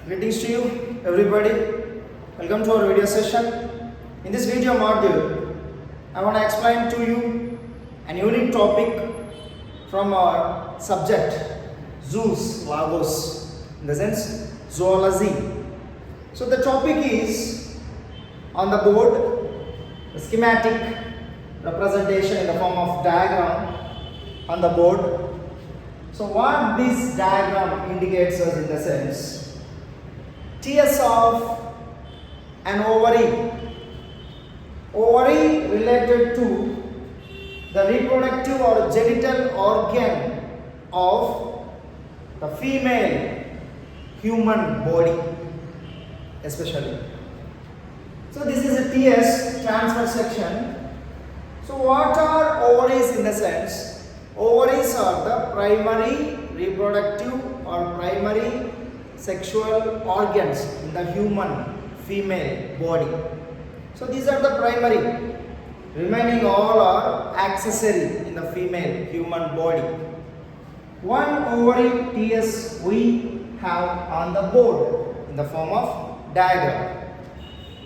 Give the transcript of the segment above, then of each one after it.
Greetings to you everybody. Welcome to our video session. In this video module, I want to explain to you an unique topic from our subject zoos, lagos, in the sense zoology. So the topic is on the board, the schematic representation in the form of diagram on the board. So what this diagram indicates us in the sense, TS of an ovary. Ovary related to the reproductive or genital organ of the female human body especially. So this is a TS, transfer section. So what are ovaries in the sense? Ovaries are the primary reproductive or primary sexual organs in the human female body. So these are the primary. Remaining all are accessory in the female human body. One ovary TS we have on the board in the form of diagram.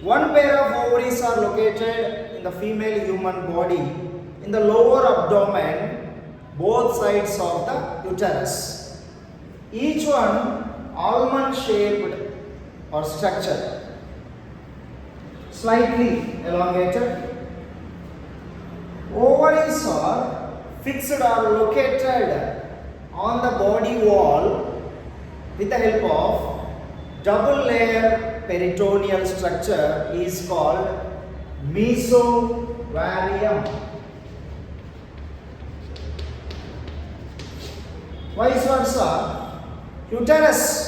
One pair of ovaries are located in the female human body in the lower abdomen, both sides of the uterus. Each one almond shaped or structure, slightly elongated. Ovaries are fixed or located on the body wall with the help of double layer peritoneal structure is called mesovarium. Vice versa, uterus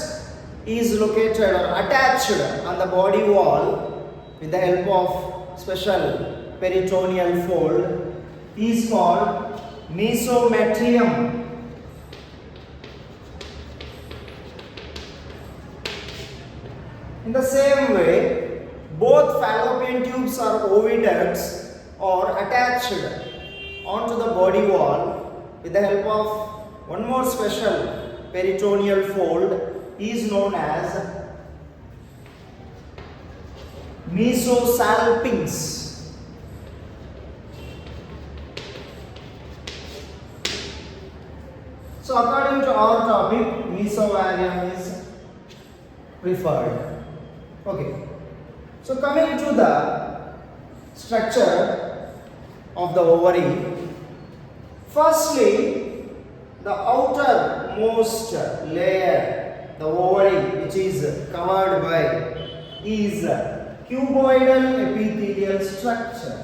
is located or attached on the body wall with the help of special peritoneal fold is called mesometrium. In the same way, both fallopian tubes or oviducts are attached onto the body wall with the help of one more special peritoneal fold is known as mesosalpinx. So according to our topic, mesovarium is preferred. Okay. So coming to the structure of the ovary, firstly, the outermost layer, the ovary, which is covered by, is cuboidal epithelial structure.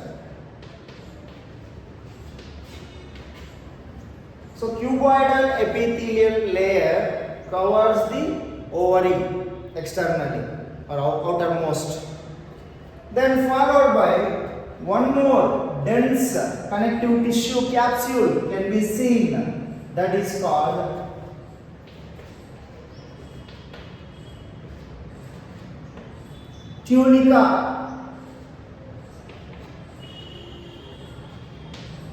So cuboidal epithelial layer covers the ovary externally or outermost. Then followed by one more dense connective tissue capsule can be seen, that is called tunica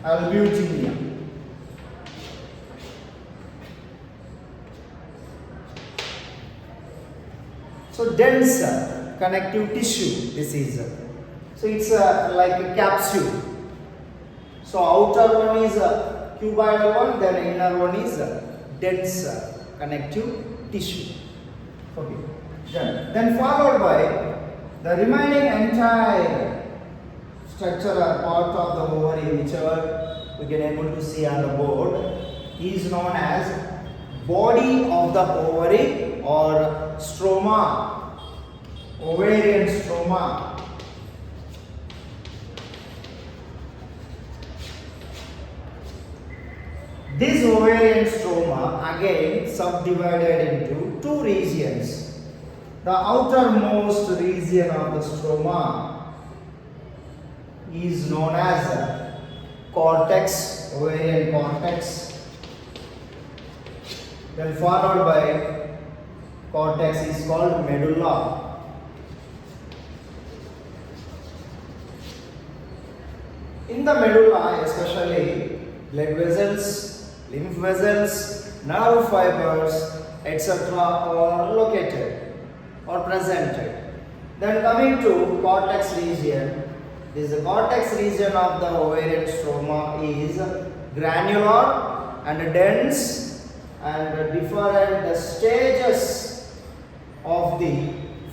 albuginea. So dense connective tissue this is. So it's like a capsule. So outer one is cuboidal one, then inner one is dense connective tissue. Okay. Then followed by the remaining entire structure or part of the ovary, whichever we can able to see on the board, is known as body of the ovary or stroma, ovarian stroma. This ovarian stroma again subdivided into two regions. The outermost region of the stroma is known as cortex, ovarian cortex. Then followed by cortex is called medulla. In the medulla especially blood vessels, lymph vessels, nerve fibers, etc. are located. or presented. Then coming to cortex region, this cortex region of the ovarian stroma is granular and dense and different stages of the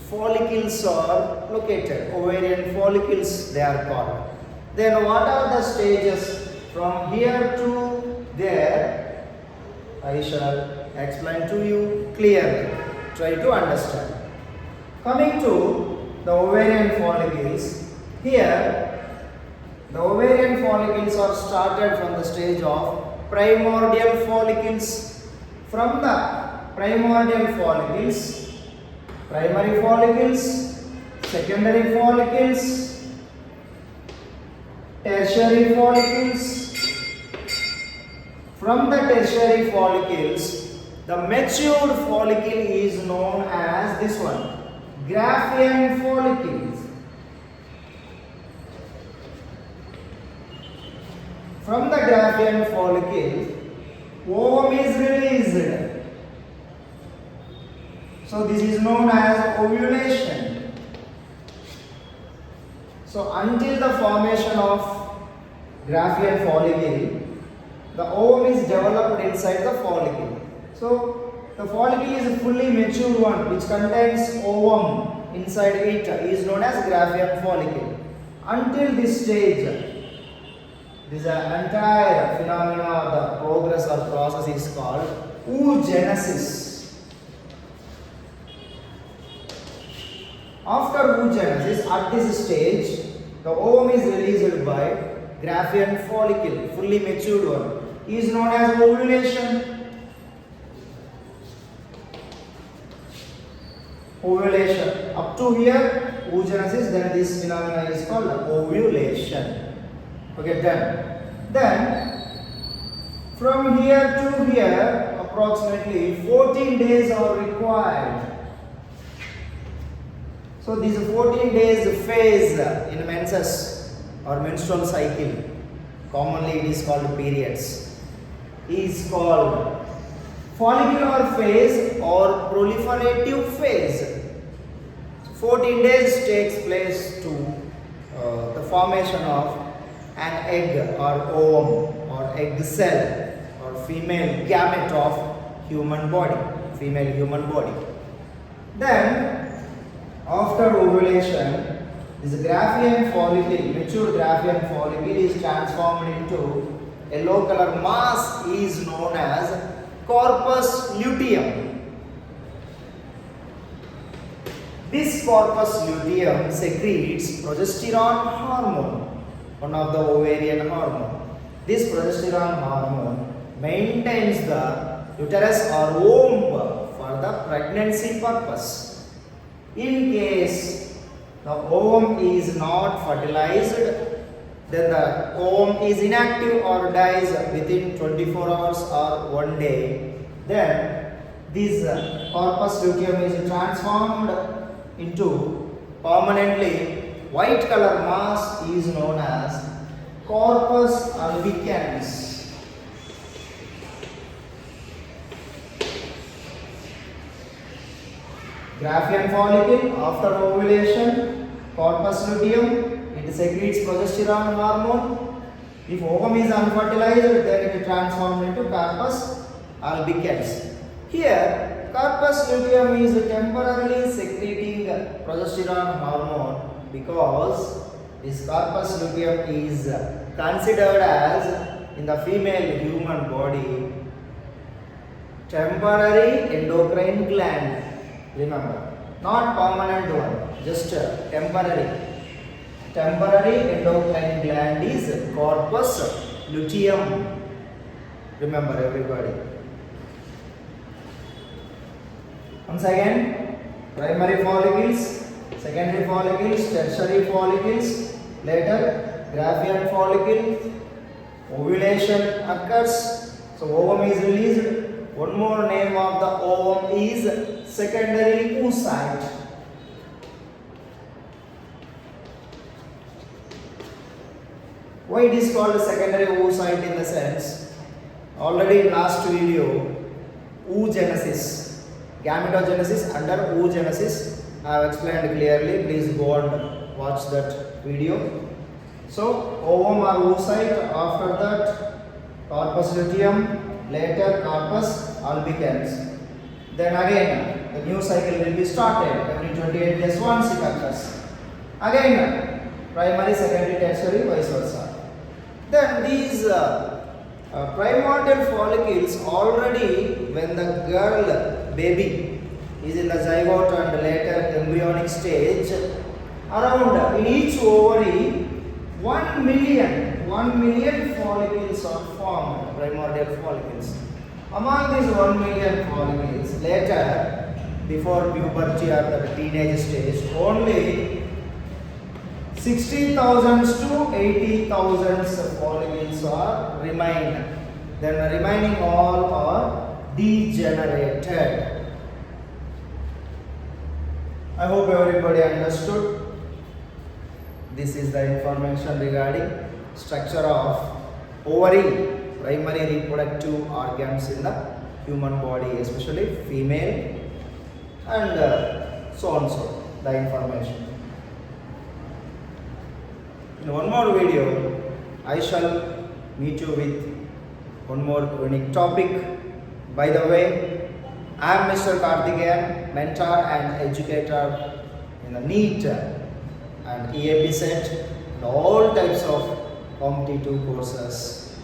follicles are located. Ovarian follicles they are called. Then what are the stages from here to there? I shall explain to you clearly. Try to understand. Coming to the ovarian follicles, here the ovarian follicles are started from the stage of primordial follicles. From the primordial follicles, primary follicles, secondary follicles, tertiary follicles. From the tertiary follicles, the matured follicle is known as this one, Graafian follicles. From the Graafian follicle, ovum is released. So this is known as ovulation. So until the formation of Graafian follicle, the ovum is developed inside the follicle. So the follicle is a fully matured one which contains ovum inside it is known as Graafian follicle. Until this stage, this entire phenomena of the progress or process is called oogenesis. After oogenesis, at this stage, the ovum is released by Graafian follicle, fully matured one, is known as ovulation. Ovulation. Up to here, oogenesis, then this phenomena is called ovulation. Okay, then from here to here, approximately 14 days are required. So this 14 days phase in menses or menstrual cycle, commonly it is called periods, is called follicular phase or proliferative phase. 14 days takes place to the formation of an egg or ovum or egg cell or female gamete of human body, female human body. Then after ovulation, this Graafian follicle, mature Graafian follicle is transformed into a yellow color mass is known as corpus luteum. This corpus luteum secretes progesterone hormone, one of the ovarian hormone. This progesterone hormone maintains the uterus or womb for the pregnancy purpose. In case the ovum is not fertilized, then the ovum is inactive or dies within 24 hours or 1 day, then this corpus luteum is transformed into permanently white color mass is known as corpus albicans. Graafian follicle after ovulation, corpus luteum, it secretes progesterone hormone. If ovum is unfertilized, then it is transformed into corpus albicans. Here, corpus luteum is temporarily secreting progesterone hormone because this corpus luteum is considered as in the female human body temporary endocrine gland. Remember, not permanent one, just temporary. Temporary endocrine gland is corpus luteum. Remember everybody. Once again, primary follicles, secondary follicles, tertiary follicles, later Graafian follicle, ovulation occurs, so ovum is released. One more name of the ovum is secondary oocyte. Why it is called secondary oocyte in the sense, already in last video, oogenesis, gametogenesis under oogenesis, I have explained clearly. Please go and watch that video. So ovum or oocyte, after that corpus luteum, later corpus albicans. Then again the new cycle will be started. Every 28 days once it occurs. Again primary, secondary, tertiary, vice versa. Then these primordial follicles already, when the girl baby is in the zygote and later embryonic stage, around in each ovary 1 million follicles are formed, primordial follicles. Among these 1 million follicles, later before puberty or the teenage stage, only 60,000 to 80,000 follicles are remain. Then the remaining all are degenerated. I hope everybody understood. This is the information regarding structure of ovary, primary reproductive organs in the human body, especially female, and so on so the information. In one more video, I shall meet you with one more unique topic. By the way, I am Mr Karthikeyan, mentor and educator in the NEET and EAP set and all types of competitive courses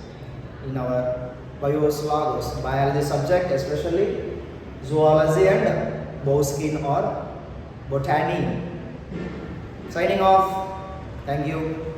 in our biology subject, especially zoology and bowskin or botany. Signing off. Thank you.